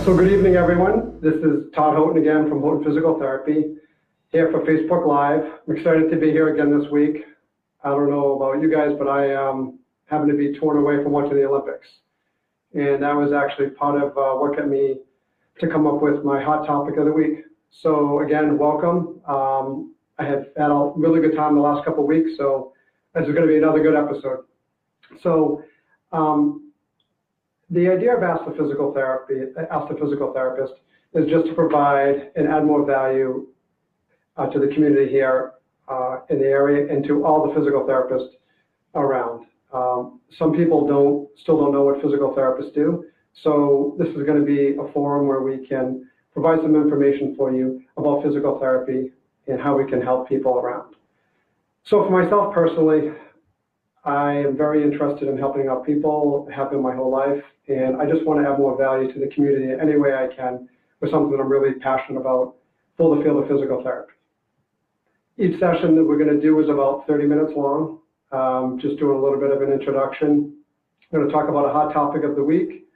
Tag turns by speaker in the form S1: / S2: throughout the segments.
S1: So good evening, everyone. This is Todd Thoughton again from Thoughton Physical Therapy, here for Facebook Live. I'm excited to be here again this week. I don't know about you guys, but I happen to be torn away from watching the Olympics. And that was actually part of what got me to come up with my hot topic of the week. So again, welcome. I have had a really good time the last couple of weeks, so this is going to be another good episode. So the idea of Ask the Physical Therapist is just to provide and add more value to the community here in the area and to all the physical therapists around. Some people still don't know what physical therapists do, so this is going to be a forum where we can provide some information for you about physical therapy and how we can help people around. So for myself personally, I am very interested in helping out people, have been my whole life, and I just want to add more value to the community any way I can with something that I'm really passionate about for the field of physical therapy. Each session that we're going to do is about 30 minutes long, just doing a little bit of an introduction. I'm going to talk about a hot topic of the week,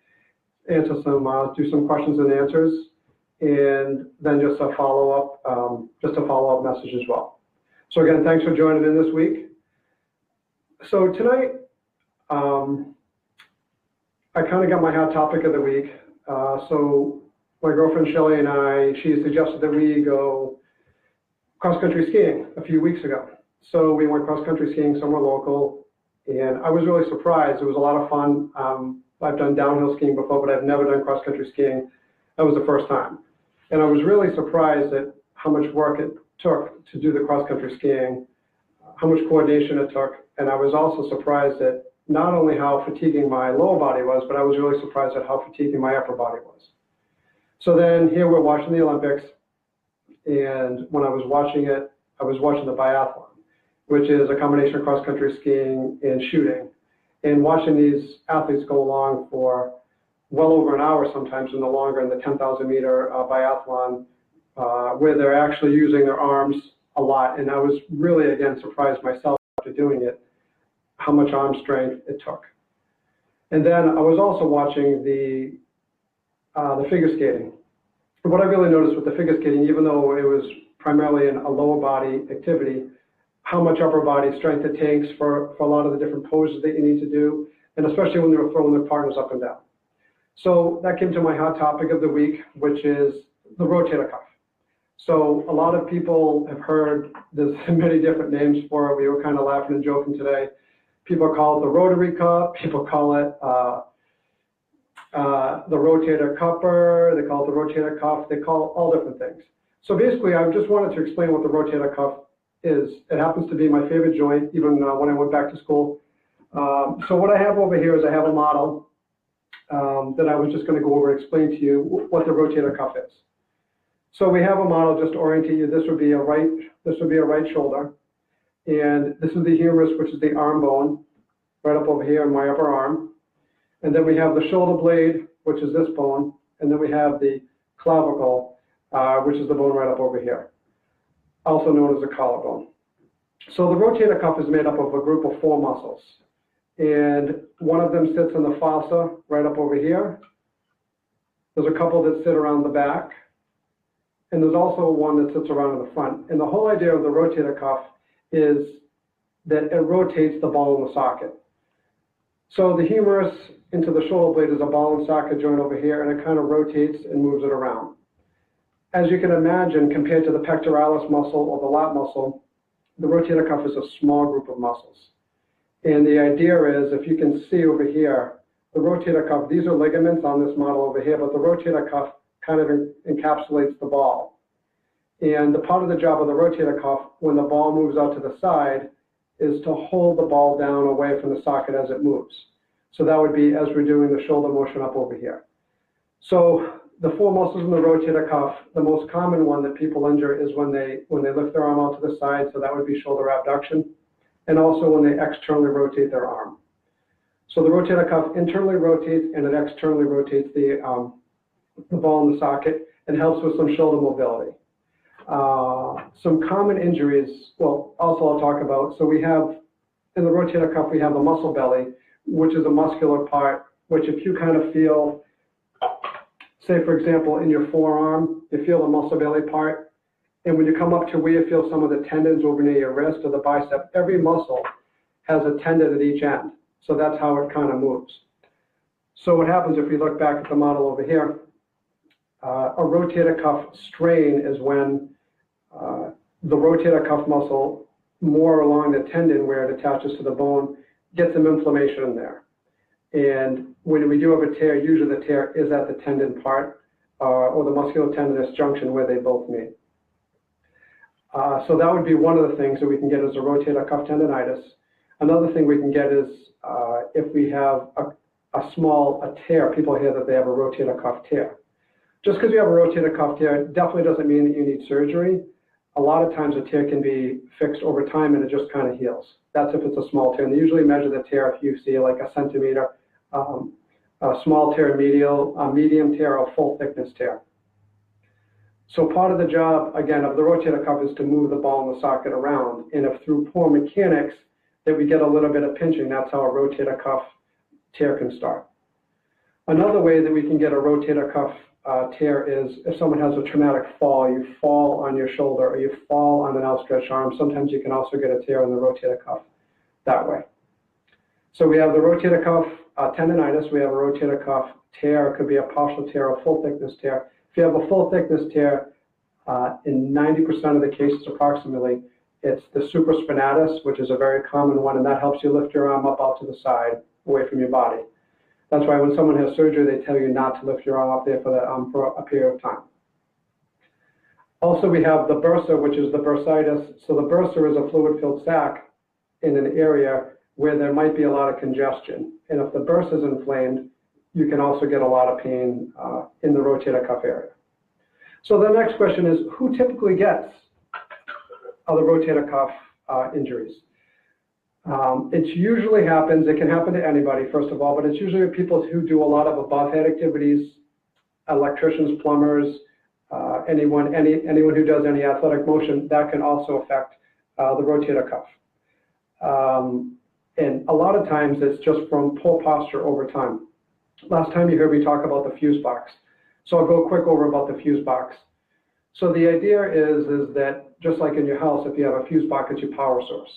S1: do some questions and answers, and then just a follow-up message as well. So again, thanks for joining in this week. So tonight, I kind of got my hot topic of the week. So my girlfriend Shelly and I, she suggested that we go cross-country skiing a few weeks ago. So we went cross-country skiing somewhere local, and I was really surprised. It was a lot of fun. I've done downhill skiing before, but I've never done cross-country skiing. That was the first time. And I was really surprised at how much work it took to do the cross-country skiing, how much coordination it took. And I was also surprised at not only how fatiguing my lower body was, but I was really surprised at how fatiguing my upper body was. So then here we're watching the Olympics. And when I was watching it, I was watching the biathlon, which is a combination of cross-country skiing and shooting. And watching these athletes go along for well over an hour sometimes, and the longer in the 10,000-meter biathlon, where they're actually using their arms a lot. And I was really, again, surprised myself after doing it, how much arm strength it took. And then I was also watching the figure skating. What I really noticed with the figure skating, even though it was primarily a lower body activity, how much upper body strength it takes for a lot of the different poses that you need to do, and especially when they're throwing their partners up and down. So that came to my hot topic of the week, which is the rotator cuff. So a lot of people have heard there's many different names for it. We were kind of laughing and joking today. People call it the rotary cuff. People call it the rotator cupper. They call it the rotator cuff. They call it all different things. So basically, I just wanted to explain what the rotator cuff is. It happens to be my favorite joint, even when I went back to school. So what I have over here is I have a model that I was just going to go over and explain to you what the rotator cuff is. So we have a model just to orientate you. This would be a right shoulder, and this is the humerus, which is the arm bone, right up over here in my upper arm. And then we have the shoulder blade, which is this bone, and then we have the clavicle, which is the bone right up over here, also known as the collarbone. So the rotator cuff is made up of a group of 4 muscles, and one of them sits in the fossa right up over here. There's a couple that sit around the back, and there's also one that sits around in the front. And the whole idea of the rotator cuff is that it rotates the ball and the socket. So the humerus into the shoulder blade is a ball and socket joint over here, and it kind of rotates and moves it around. As you can imagine, compared to the pectoralis muscle or the lat muscle, the rotator cuff is a small group of muscles. And the idea is, if you can see over here, the rotator cuff, these are ligaments on this model over here, but the rotator cuff kind of encapsulates the ball. And the part of the job of the rotator cuff, when the ball moves out to the side, is to hold the ball down away from the socket as it moves. So that would be as we're doing the shoulder motion up over here. So the 4 muscles in the rotator cuff, the most common one that people injure is when they lift their arm out to the side, so that would be shoulder abduction, and also when they externally rotate their arm. So the rotator cuff internally rotates and it externally rotates the ball in the socket and helps with some shoulder mobility. Some common injuries, well, also I'll talk about, so we have, in the rotator cuff, we have the muscle belly, which is a muscular part, which if you kind of feel say, for example, in your forearm, you feel the muscle belly part, and when you come up to where you feel some of the tendons over near your wrist or the bicep, every muscle has a tendon at each end. So that's how it kind of moves. So what happens if we look back at the model over here, a rotator cuff strain is when the rotator cuff muscle, more along the tendon where it attaches to the bone, gets some inflammation in there. And when we do have a tear, usually the tear is at the tendon part or the musculotendinous junction where they both meet. So that would be one of the things that we can get as a rotator cuff tendonitis. Another thing we can get is if we have a tear, people hear that they have a rotator cuff tear. Just because you have a rotator cuff tear definitely doesn't mean that you need surgery. A lot of times a tear can be fixed over time and it just kind of heals. That's if it's a small tear. And they usually measure the tear if you see like a centimeter, a small tear, a medium tear, or a full thickness tear. So part of the job, again, of the rotator cuff is to move the ball and the socket around. And if through poor mechanics that we get a little bit of pinching, that's how a rotator cuff tear can start. Another way that we can get a rotator cuff tear is if someone has a traumatic fall, you fall on your shoulder or you fall on an outstretched arm. Sometimes you can also get a tear in the rotator cuff that way. So we have the rotator cuff tendonitis, we have a rotator cuff tear. It could be a partial tear or a full thickness tear. If you have a full thickness tear, in 90% of the cases approximately, it's the supraspinatus, which is a very common one, and that helps you lift your arm up out to the side, away from your body. That's why when someone has surgery, they tell you not to lift your arm up there for a period of time. Also, we have the bursa, which is the bursitis. So the bursa is a fluid-filled sac in an area where there might be a lot of congestion. And if the bursa is inflamed, you can also get a lot of pain in the rotator cuff area. So the next question is, who typically gets other rotator cuff injuries? It usually happens, it can happen to anybody, first of all, but it's usually people who do a lot of above head activities, electricians, plumbers, anyone who does any athletic motion, that can also affect the rotator cuff. And a lot of times it's just from poor posture over time. Last time you heard me talk about the fuse box. So I'll go quick over about the fuse box. So the idea is that just like in your house, if you have a fuse box, it's your power source.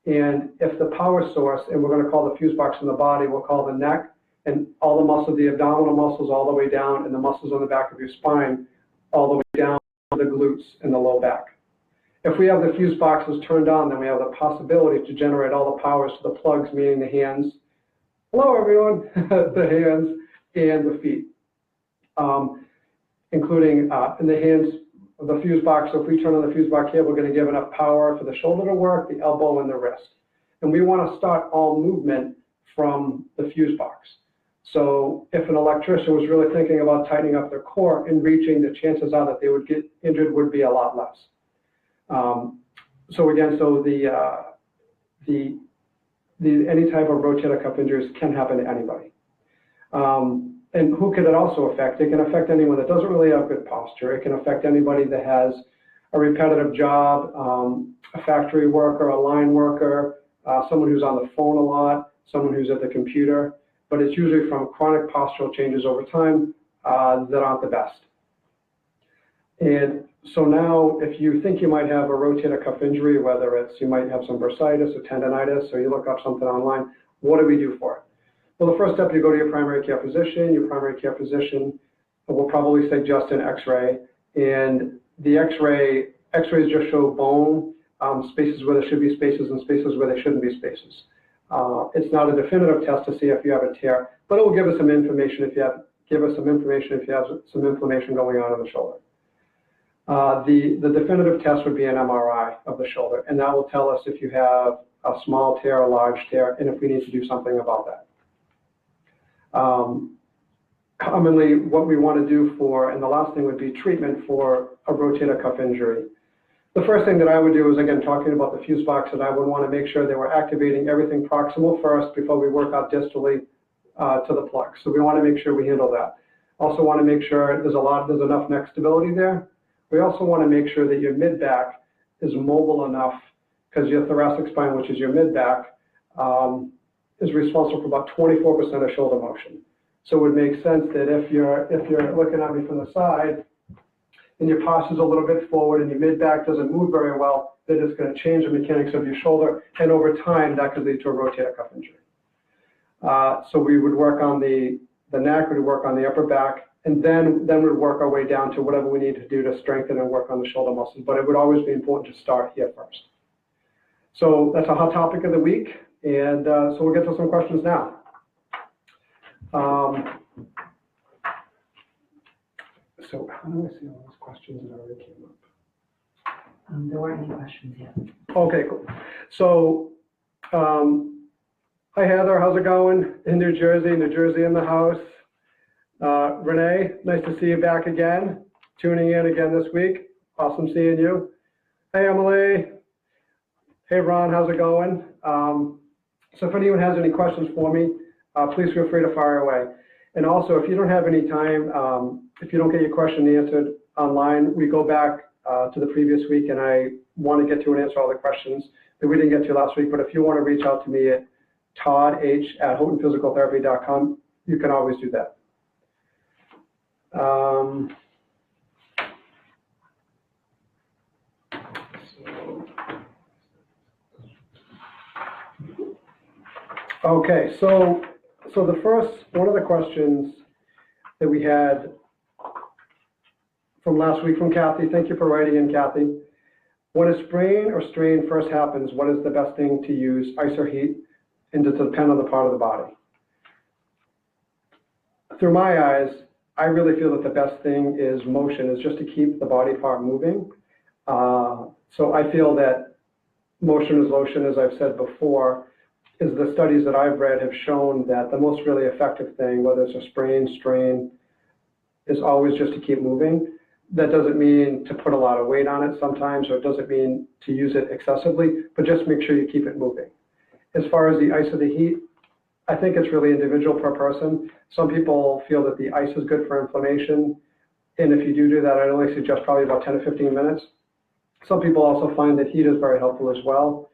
S1: And if the power source, and we're going to call the fuse box in the body, we'll call the neck, and all the muscles, the abdominal muscles all the way down, and the muscles on the back of your spine all the way down to the glutes and the low back. If we have the fuse boxes turned on, then we have the possibility to generate all the powers to the plugs, meaning the hands. Hello, everyone. The hands and the feet, including in the hands of the fuse box. So if we turn on the fuse box here, we're going to give enough power for the shoulder to work, the elbow, and the wrist. And we want to start all movement from the fuse box. So if an electrician was really thinking about tightening up their core and reaching, the chances are that they would get injured would be a lot less. So again, so any type of rotator cuff injuries can happen to anybody. And who could it also affect? It can affect anyone that doesn't really have good posture. It can affect anybody that has a repetitive job, a factory worker, a line worker, someone who's on the phone a lot, someone who's at the computer. But it's usually from chronic postural changes over time that aren't the best. And so now, if you think you might have a rotator cuff injury, whether it's you might have some bursitis or tendonitis, or you look up something online, what do we do for it? Well, the first step, you go to your primary care physician. Your primary care physician will probably suggest an X-ray, and the X-rays just show bone, spaces where there should be spaces and spaces where there shouldn't be spaces. It's not a definitive test to see if you have a tear, but it will give us some information if you have some inflammation going on in the shoulder. The definitive test would be an MRI of the shoulder, and that will tell us if you have a small tear, a large tear, and if we need to do something about that. Commonly, what we want to do and the last thing would be treatment for a rotator cuff injury. The first thing that I would do is, again, talking about the fuse box, that I would want to make sure they were activating everything proximal first before we work out distally to the plug. So we want to make sure we handle that. Also want to make sure there's enough neck stability there. We also want to make sure that your mid-back is mobile enough, because your thoracic spine, which is your mid-back, is responsible for about 24% of shoulder motion. So it would make sense that if you're looking at me from the side and your posture's a little bit forward and your mid-back doesn't move very well, then it's going to change the mechanics of your shoulder, and over time that could lead to a rotator cuff injury. So we would work on the neck, we'd work on the upper back, and then we'd work our way down to whatever we need to do to strengthen and work on the shoulder muscles. But it would always be important to start here first. So that's a hot topic of the week, and so we'll get to some questions now. So how do I see all those questions that already came up?
S2: There weren't any questions yet.
S1: Okay, cool. So, hi Heather, how's it going? In New Jersey in the house. Renee, nice to see you back again. Tuning in again this week. Awesome seeing you. Hey Emily. Hey Ron, how's it going? So if anyone has any questions for me, please feel free to fire away. And also, if you don't have any time, if you don't get your question answered online, we go back to the previous week, and I want to get to and answer all the questions that we didn't get to last week. But if you want to reach out to me at toddh@houghtonphysicaltherapy.com, you can always do that. Okay, so the first, one of the questions that we had from last week from Kathy, thank you for writing in, Kathy. When a sprain or strain first happens, what is the best thing to use, ice or heat, and does it depend on the part of the body? Through my eyes, I really feel that the best thing is motion, is just to keep the body part moving. So I feel that motion is lotion, as I've said before, is the studies that I've read have shown that the most really effective thing, whether it's a sprain, strain, is always just to keep moving. That doesn't mean to put a lot of weight on it sometimes, or it doesn't mean to use it excessively, but just make sure you keep it moving. As far as the ice or the heat, I think it's really individual per person. Some people feel that the ice is good for inflammation, and if you do that, I'd only suggest probably about 10 to 15 minutes. Some people also find that heat is very helpful as well.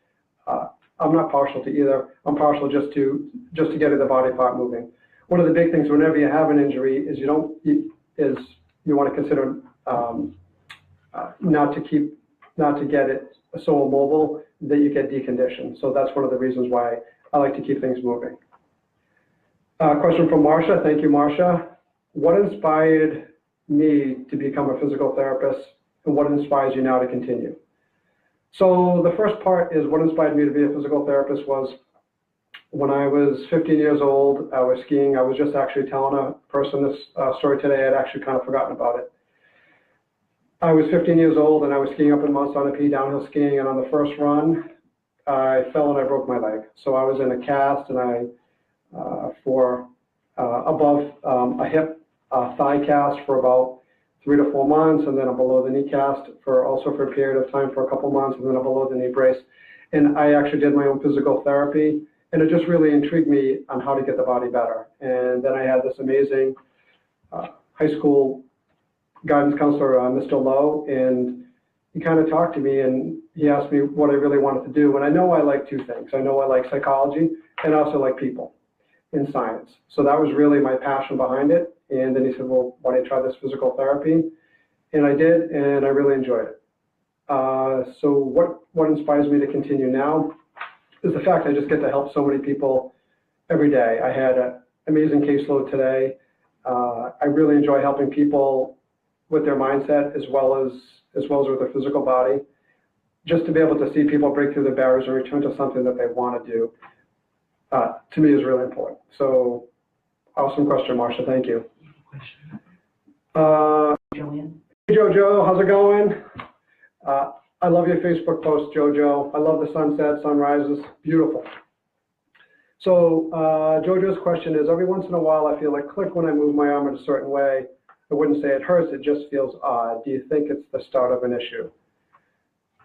S1: I'm not partial to either. I'm partial just to getting the body part moving. One of the big things whenever you have an injury is you want to consider not to get it so immobile that you get deconditioned. So that's one of the reasons why I like to keep things moving. Question from Marcia. Thank you, Marcia. What inspired me to become a physical therapist, and what inspires you now to continue? So the first part is what inspired me to be a physical therapist was when I was 15 years old, I was skiing. I was just actually telling a person this story today. I'd actually kind of forgotten about it. I was 15 years old and I was skiing up in Mount Sunapee, downhill skiing, and on the first run, I fell and I broke my leg. So I was in a cast, and for above a hip thigh cast for about 3 to 4 months, and then a below the knee cast for a period of time for a couple months, and then a below the knee brace. And I actually did my own physical therapy, and it just really intrigued me on how to get the body better. And then I had this amazing high school guidance counselor, Mr. Lowe, and he kind of talked to me and he asked me what I really wanted to do. And I know I like two things. I know I like psychology and I also like people in science. So that was really my passion behind it. And then he said, well, why don't you try this physical therapy? And I did, and I really enjoyed it. So what inspires me to continue now is the fact I just get to help so many people every day. I had an amazing caseload today. I really enjoy helping people with their mindset as well as with their physical body. Just to be able to see people break through the barriers and return to something that they want to do, to me is really important. So awesome question, Marcia. Thank you.
S2: Joanne?
S1: Hey, Jojo, how's it going? I love your Facebook post, Jojo. I love the sunset, sunrises, beautiful. So Jojo's question is, every once in a while I feel like click when I move my arm in a certain way. I wouldn't say it hurts, it just feels odd. Do you think it's the start of an issue?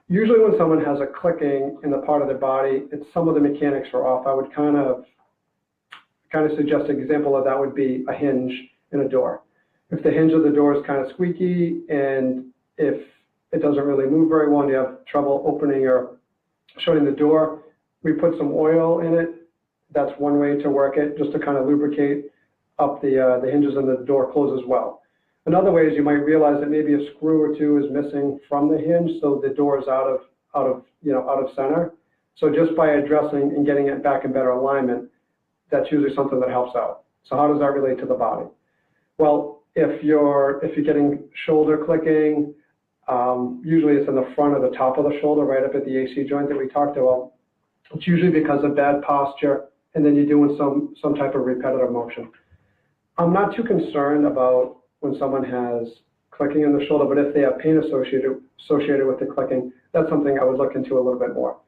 S1: Usually when someone has a clicking in the part of their body, it's some of the mechanics are off. I would kind of suggest an example of that would be a hinge in a door. If the hinge of the door is kind of squeaky, and if it doesn't really move very well and you have trouble opening or shutting the door, we put some oil in it. That's one way to work it, just to kind of lubricate the hinges and the door close as well. Another way is you might realize that maybe a screw or two is missing from the hinge, so the door is out of center. So just by addressing and getting it back in better alignment, that's usually something that helps out. So how does that relate to the body? Well, if you're getting shoulder clicking, usually it's in the front or the top of the shoulder, right up at the AC joint that we talked about. It's usually because of bad posture, and then you're doing some type of repetitive motion. I'm not too concerned about when someone has clicking in the shoulder, but if they have pain associated with the clicking, that's something I would look into a little bit more.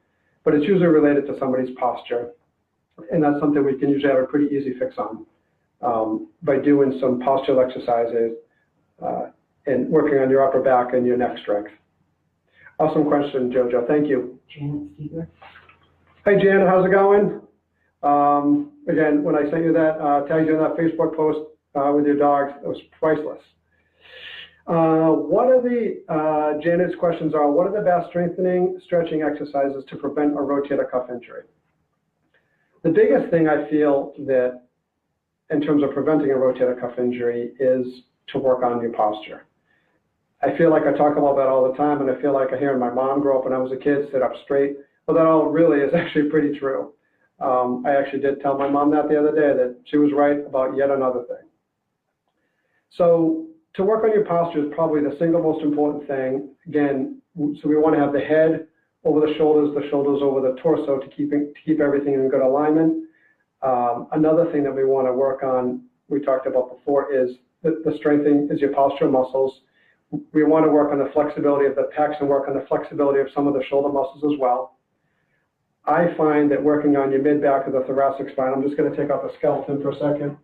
S1: But it's usually related to somebody's posture, and that's something we can usually have a pretty easy fix on by doing some postural exercises and working on your upper back and your neck strength. Awesome question, Jojo. Thank you.
S2: Janet Seeger.
S1: Hey, Janet, how's it going? Again, when I sent you that, tagged you in that Facebook post with your dogs, it was priceless. What are the, Janet's questions are, what are the best strengthening, stretching exercises to prevent a rotator cuff injury? The biggest thing I feel that in terms of preventing a rotator cuff injury is to work on your posture. I feel like I talk about that all the time, and I feel like I hear my mom grow up when I was a kid, sit up straight. Well, that all really is actually pretty true. I actually did tell my mom that the other day, that she was right about yet another thing. So to work on your posture is probably the single most important thing. Again, so we want to have the head over the shoulders over the torso to keep everything in good alignment. Another thing that we want to work on, we talked about before, is the strengthening is your postural muscles. We want to work on the flexibility of the pecs and work on the flexibility of some of the shoulder muscles as well. I find that working on your mid-back of the thoracic spine, I'm just going to take off the skeleton for a second.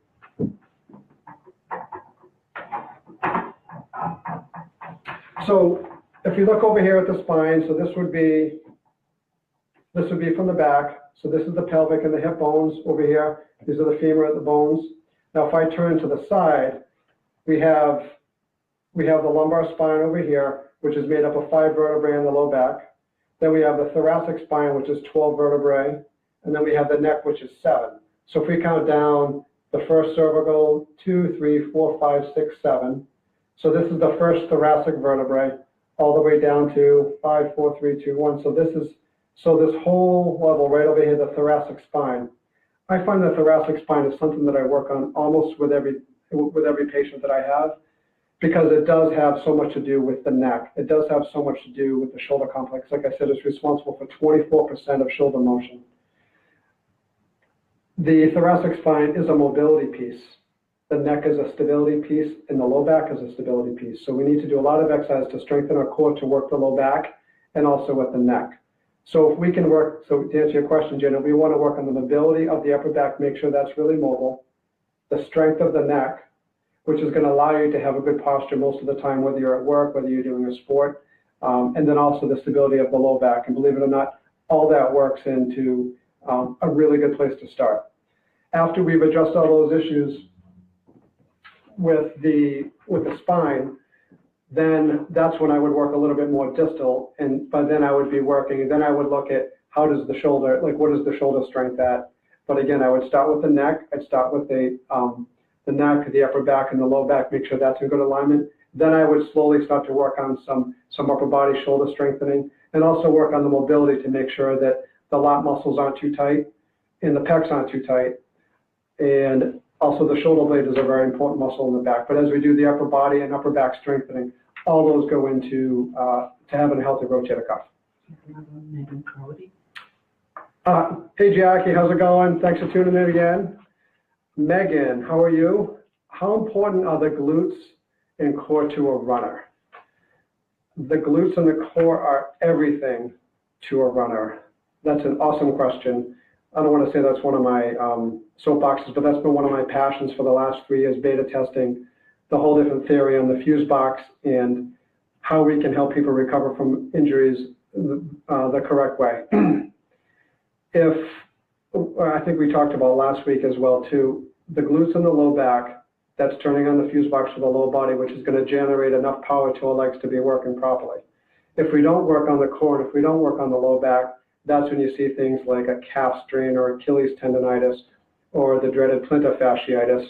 S1: So if you look over here at the spine, so this would be from the back. So this is the pelvic and the hip bones over here. These are the femur and the bones. Now if I turn to the side, we have the lumbar spine over here, which is made up of 5 vertebrae in the low back. Then we have the thoracic spine, which is 12 vertebrae. And then we have the neck, which is 7. So if we count down the first cervical, 2, 3, 4, 5, 6, 7. So this is the first thoracic vertebrae, all the way down to 5, 4, 3, 2, 1. So this whole level right over here, the thoracic spine. I find the thoracic spine is something that I work on almost with every patient that I have, because it does have so much to do with the neck. It does have so much to do with the shoulder complex. Like I said, it's responsible for 24% of shoulder motion. The thoracic spine is a mobility piece. The neck is a stability piece, and the low back is a stability piece. So we need to do a lot of exercise to strengthen our core to work the low back and also with the neck. So if we can work, so to answer your question, Jenna, we want to work on the mobility of the upper back, make sure that's really mobile, the strength of the neck, which is going to allow you to have a good posture most of the time, whether you're at work, whether you're doing a sport, and then also the stability of the low back. And believe it or not, all that works into a really good place to start. After we've addressed all those issues with the spine, then that's when I would work a little bit more distal, and by then I would be working, and then I would look at how does the shoulder, like what is the shoulder strength at? But again, I would start with the neck. I'd start with the neck, the upper back, and the low back, make sure that's in good alignment. Then I would slowly start to work on some upper body shoulder strengthening, and also work on the mobility to make sure that the lat muscles aren't too tight and the pecs aren't too tight. And also the shoulder blade is a very important muscle in the back. But as we do the upper body and upper back strengthening, all those go into to having a healthy rotator cuff. Hey Jackie, how's it going? Thanks for tuning in again. Megan, how are you? How important are the glutes and core to a runner? The glutes and the core are everything to a runner. That's an awesome question. I don't want to say that's one of my soapboxes, but that's been one of my passions for the last 3 years, beta testing the whole different theory on the fuse box and how we can help people recover from injuries the correct way. I think we talked about last week as well too, the glutes and the low back, that's turning on the fuse box for the low body, which is going to generate enough power to our legs to be working properly. If we don't work on the core, and if we don't work on the low back, that's when you see things like a calf strain or Achilles tendonitis or the dreaded plantar fasciitis.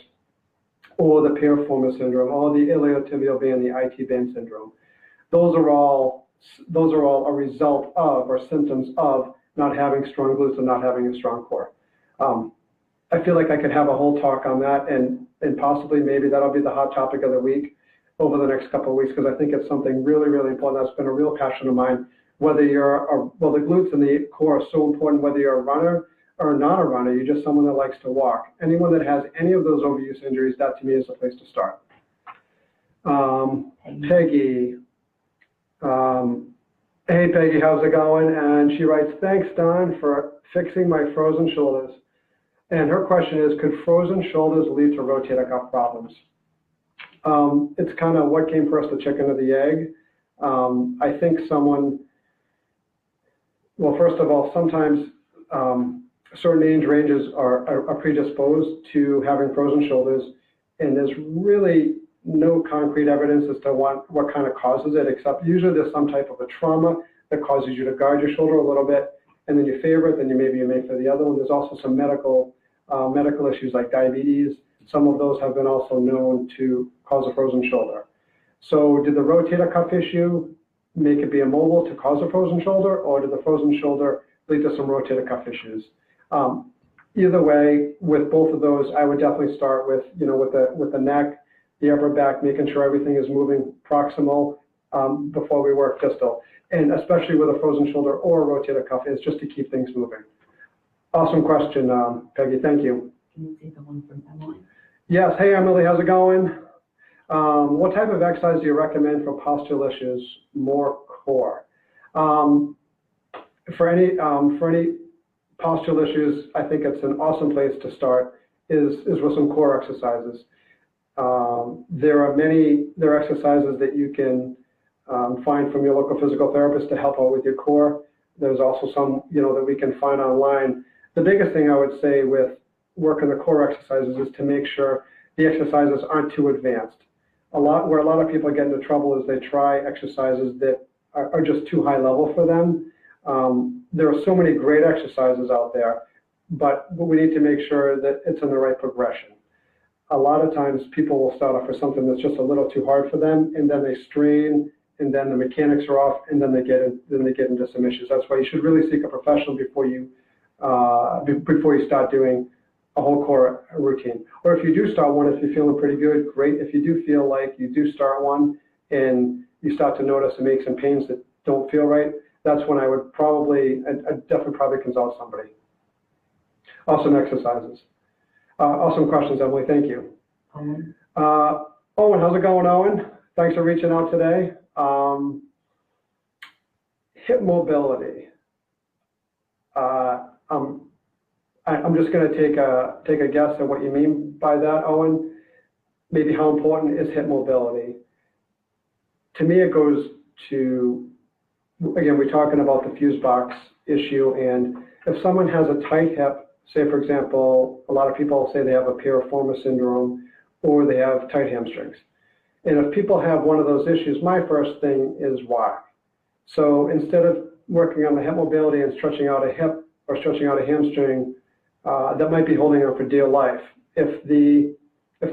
S1: or the piriformis syndrome, or the iliotibial band, the IT band syndrome. Those are all a result of or symptoms of not having strong glutes and not having a strong core. I feel like I could have a whole talk on that, and possibly maybe that'll be the hot topic of the week over the next couple of weeks, because I think it's something really, really important. That's been a real passion of mine. Whether the glutes and the core are so important, whether you're a runner or not a runner, you're just someone that likes to walk. Anyone that has any of those overuse injuries, that to me is the place to start. Peggy. Hey Peggy, how's it going? And she writes, thanks Don for fixing my frozen shoulders. And her question is, could frozen shoulders lead to rotator cuff problems? It's kind of what came first, the chicken or the egg. I think well, first of all, sometimes certain age ranges are predisposed to having frozen shoulders, and there's really no concrete evidence as to what kind of causes it, except usually there's some type of a trauma that causes you to guard your shoulder a little bit, and then you favor it, then maybe you may for the other one. There's also some medical issues like diabetes. Some of those have been also known to cause a frozen shoulder. So did the rotator cuff issue make it be immobile to cause a frozen shoulder, or did the frozen shoulder lead to some rotator cuff issues? Either way, with both of those, I would definitely start with the neck, the upper back, making sure everything is moving proximal before we work distal. And especially with a frozen shoulder or a rotator cuff, is just to keep things moving. Awesome question, Peggy. Thank you.
S2: Can you say the one from Emily?
S1: Yes. Hey, Emily. How's it going? What type of exercise do you recommend for postural issues, more core? For any postural issues, I think it's an awesome place to start is with some core exercises. There are exercises that you can find from your local physical therapist to help out with your core. There's also some, that we can find online. The biggest thing I would say with working the core exercises is to make sure the exercises aren't too advanced. Where a lot of people get into trouble is they try exercises that are just too high level for them. There are so many great exercises out there, but we need to make sure that it's in the right progression. A lot of times people will start off with something that's just a little too hard for them, and then they strain, and then the mechanics are off, and then they get into some issues. That's why you should really seek a professional before you start doing a whole core routine. Or if you do start one, if you're feeling pretty good, great. If you do feel like you do start one and you start to notice some aches and pains that don't feel right, that's when I'd definitely probably consult somebody. Awesome exercises. Awesome questions, Emily. Thank you.
S2: Owen?
S1: Owen, how's it going, Owen? Thanks for reaching out today. Hip mobility. I'm just going to take a guess at what you mean by that, Owen. Maybe how important is hip mobility? To me, it goes to, again, we're talking about the fuse box issue, and if someone has a tight hip, say for example, a lot of people say they have a piriformis syndrome or they have tight hamstrings. And if people have one of those issues, my first thing is why. So instead of working on the hip mobility and stretching out a hip or stretching out a hamstring, that might be holding on for dear life. If the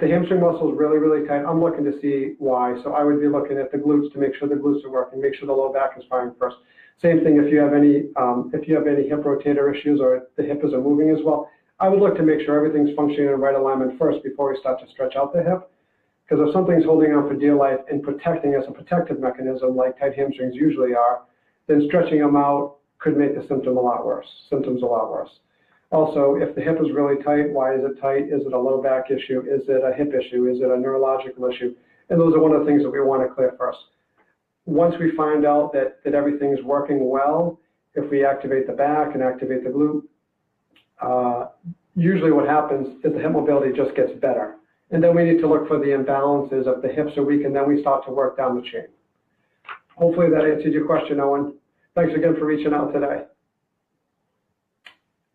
S1: hamstring muscle is really, really tight, I'm looking to see why. So I would be looking at the glutes to make sure the glutes are working, make sure the low back is firing first. Same thing if you have any hip rotator issues or the hip isn't moving as well, I would look to make sure everything's functioning in right alignment first before we start to stretch out the hip. Because if something's holding on for dear life and protecting as a protective mechanism, like tight hamstrings usually are, then stretching them out could make the symptoms a lot worse. Also, if the hip is really tight, why is it tight? Is it a low back issue? Is it a hip issue? Is it a neurological issue? And those are one of the things that we want to clear first. Once we find out that everything's working well, if we activate the back and activate the glute, usually what happens is the hip mobility just gets better. And then we need to look for the imbalances of the hips are weak, and then we start to work down the chain. Hopefully that answered your question, Owen. Thanks again for reaching out today.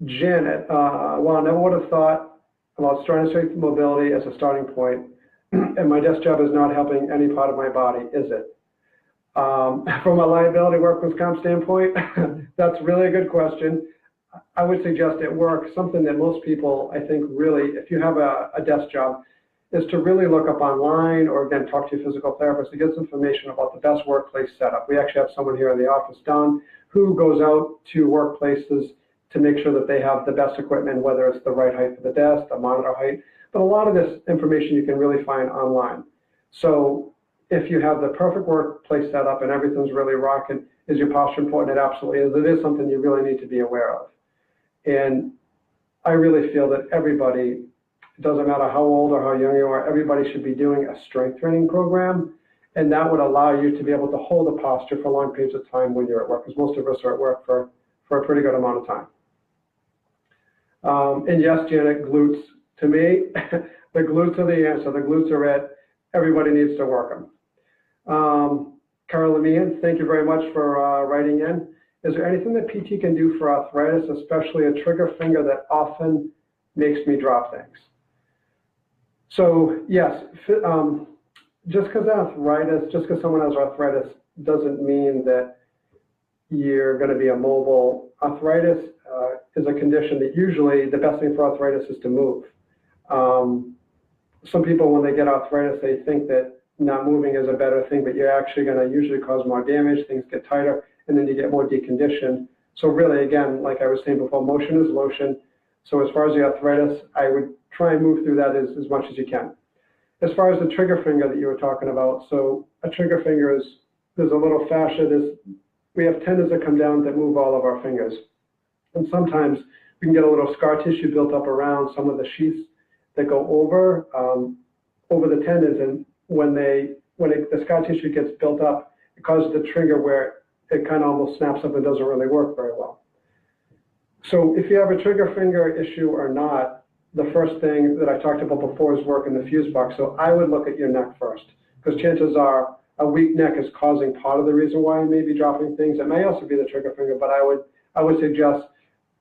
S1: Janet, well, I never would have thought about strength mobility as a starting point, and my desk job is not helping any part of my body, is it? From a liability workman's comp standpoint, that's really a good question. I would suggest at work, something that most people, I think really, if you have a desk job, is to really look up online or again, talk to your physical therapist to get some information about the best workplace setup. We actually have someone here in the office, Don, who goes out to workplaces to make sure that they have the best equipment, whether it's the right height for the desk, the monitor height. But a lot of this information you can really find online. So if you have the perfect workplace setup and everything's really rocking, is your posture important? It absolutely is. It is something you really need to be aware of. And I really feel that everybody, it doesn't matter how old or how young you are, everybody should be doing a strength training program. And that would allow you to be able to hold a posture for long periods of time when you're at work, because most of us are at work for a pretty good amount of time. And yes, Janet, glutes. To me, the glutes are the answer. The glutes are it. Everybody needs to work them. Carla Meehan, thank you very much for writing in. Is there anything that PT can do for arthritis, especially a trigger finger that often makes me drop things? So yes, just because someone has arthritis doesn't mean that you're going to be immobile. Arthritis is a condition that usually the best thing for arthritis is to move. Some people, when they get arthritis, they think that not moving is a better thing, but you're actually going to usually cause more damage, things get tighter, and then you get more deconditioned. So really, again, like I was saying before, motion is lotion. So as far as the arthritis, I would try and move through that as much as you can. As far as the trigger finger that you were talking about, so a trigger finger is, there's a little fascia, we have tendons that come down that move all of our fingers. And sometimes we can get a little scar tissue built up around some of the sheaths that go over the tendons, and when the scar tissue gets built up, it causes the trigger where it kind of almost snaps up and doesn't really work very well. So if you have a trigger finger issue or not, the first thing that I talked about before is working the fuse box. So I would look at your neck first, because chances are a weak neck is causing part of the reason why you may be dropping things. It may also be the trigger finger, but I would suggest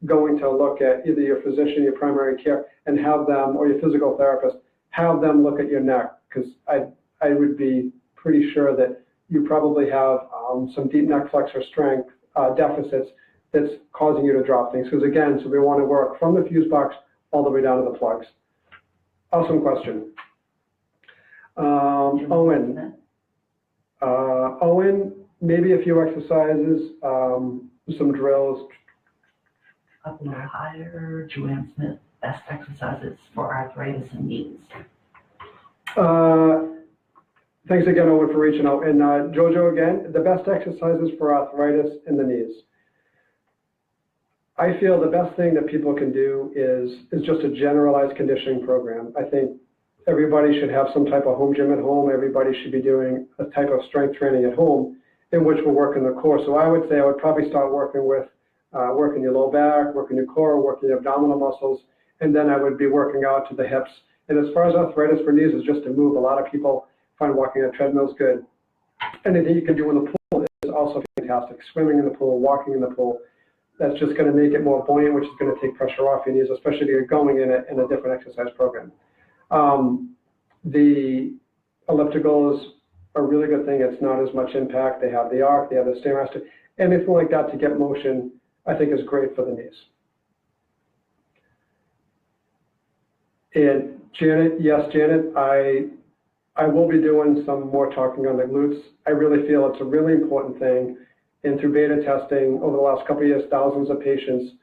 S1: going to look at either your physician, your primary care, and have them, or your physical therapist, have them look at your neck, because I would be pretty sure that you probably have some deep neck flexor strength deficits that's causing you to drop things. Because again, so we want to work from the fuse box all the way down to the plugs. Awesome question. Owen, maybe a few exercises, some drills.
S2: Up a little higher, Joanne Smith, best exercises for arthritis and knees.
S1: Thanks again, Owen, for reaching out. And Jojo, again, the best exercises for arthritis in the knees. I feel the best thing that people can do is just a generalized conditioning program. I think everybody should have some type of home gym at home. Everybody should be doing a type of strength training at home in which we're working the core. So I would say I would probably start working with working your low back, working your core, working your abdominal muscles, and then I would be working out to the hips. And as far as arthritis for knees is just to move. A lot of people find walking on a treadmill is good. Anything you can do in the pool is also fantastic. Swimming in the pool, walking in the pool, that's just going to make it more buoyant, which is going to take pressure off your knees, especially if you're going in a different exercise program. The ellipticals are a really good thing. It's not as much impact. They have the arc, they have the Stairmaster. Anything like that to get motion, I think is great for the knees. And Janet, yes, Janet, I will be doing some more talking on the glutes. I really feel it's a really important thing. And through beta testing over the last couple of years, thousands of patients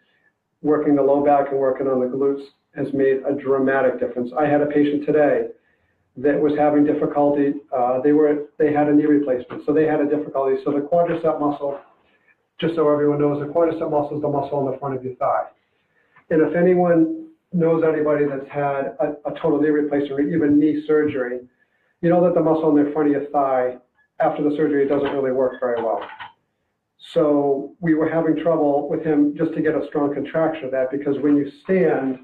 S1: working the low back and working on the glutes has made a dramatic difference. I had a patient today that was having difficulty. They had a knee replacement, so they had a difficulty. So the quadricep muscle, just so everyone knows, the quadricep muscle is the muscle on the front of your thigh. And if anyone knows anybody that's had a total knee replacement or even knee surgery, you know that the muscle in the front of your thigh, after the surgery, it doesn't really work very well. So we were having trouble with him just to get a strong contraction of that, because when you stand,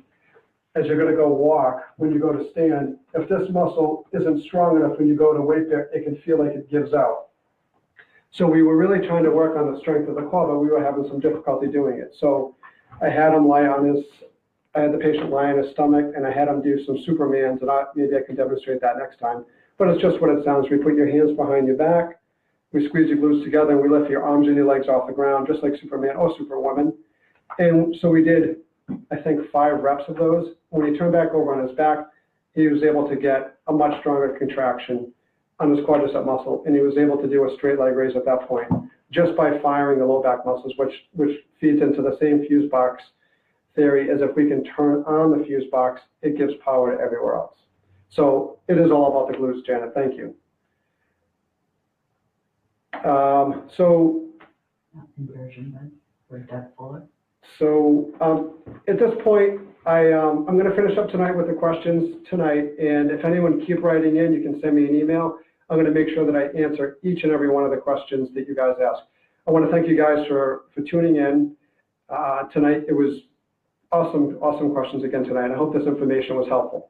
S1: as you're going to go walk, when you go to stand, if this muscle isn't strong enough when you go to weight bear, it can feel like it gives out. So we were really trying to work on the strength of the core, but we were having some difficulty doing it. So I had him lie on I had the patient lie on his stomach, and I had him do some Supermans, and maybe I can demonstrate that next time. But it's just what it sounds. We put your hands behind your back, we squeeze your glutes together, and we lift your arms and your legs off the ground, just like Superman or Superwoman. And so we did, I think, 5 reps of those. When he turned back over on his back, he was able to get a much stronger contraction on his quadricep muscle, and he was able to do a straight leg raise at that point, just by firing the low back muscles, which feeds into the same fuse box theory as if we can turn on the fuse box, it gives power to everywhere else. So it is all about the glutes, Janet. Thank you.
S2: Inversion then, for depth fuller.
S1: So at this point, I'm going to finish up tonight with the questions tonight, and if anyone keep writing in, you can send me an email. I'm going to make sure that I answer each and every one of the questions that you guys ask. I want to thank you guys for tuning in tonight. It was awesome questions again tonight. I hope this information was helpful.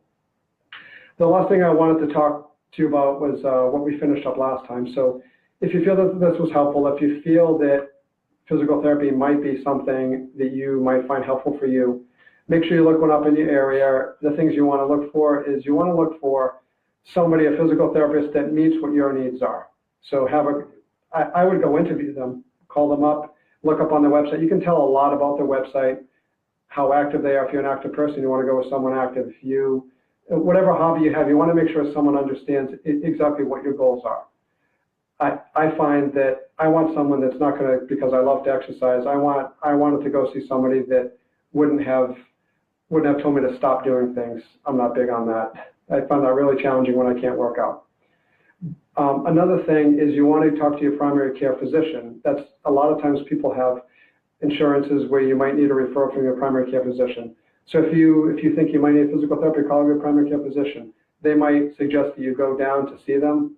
S1: The last thing I wanted to talk to you about was what we finished up last time. So if you feel that this was helpful, if you feel that physical therapy might be something that you might find helpful for you, make sure you look one up in your area. The things you want to look for is you want to look for somebody, a physical therapist that meets what your needs are. So I would go interview them, call them up, look up on their website. You can tell a lot about their website, how active they are. If you're an active person, you want to go with someone active. If you, whatever hobby you have, you want to make sure someone understands exactly what your goals are. I find that I want someone that's not going to, because I love to exercise, I wanted to go see somebody that wouldn't have told me to stop doing things. I'm not big on that. I find that really challenging when I can't work out. Another thing is you want to talk to your primary care physician. That's a lot of times people have insurances where you might need a referral from your primary care physician. So if you think you might need physical therapy, call your primary care physician. They might suggest that you go down to see them.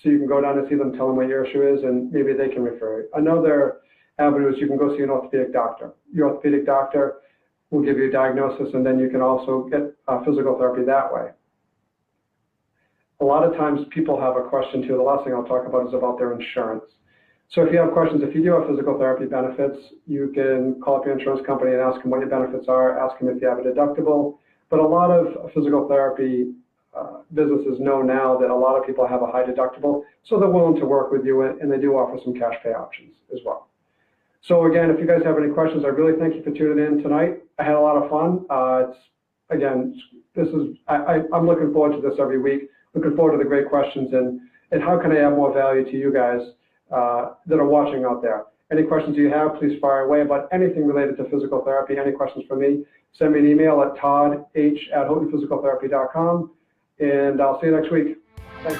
S1: So you can go down and see them, tell them what your issue is, and maybe they can refer you. Another avenue is you can go see an orthopedic doctor. Your orthopedic doctor will give you a diagnosis, and then you can also get physical therapy that way. A lot of times people have a question too. The last thing I'll talk about is about their insurance. So if you have questions, if you do have physical therapy benefits, you can call up your insurance company and ask them what your benefits are, ask them if you have a deductible. But a lot of physical therapy businesses know now that a lot of people have a high deductible, so they're willing to work with you, and they do offer some cash pay options as well. So again, if you guys have any questions, I really thank you for tuning in tonight. I had a lot of fun. I'm looking forward to this every week. Looking forward to the great questions and how can I add more value to you guys that are watching out there. Any questions you have, please fire away about anything related to physical therapy. Any questions for me, send me an email at toddh@houghtonphysicaltherapy.com. And I'll see you next week. Thanks.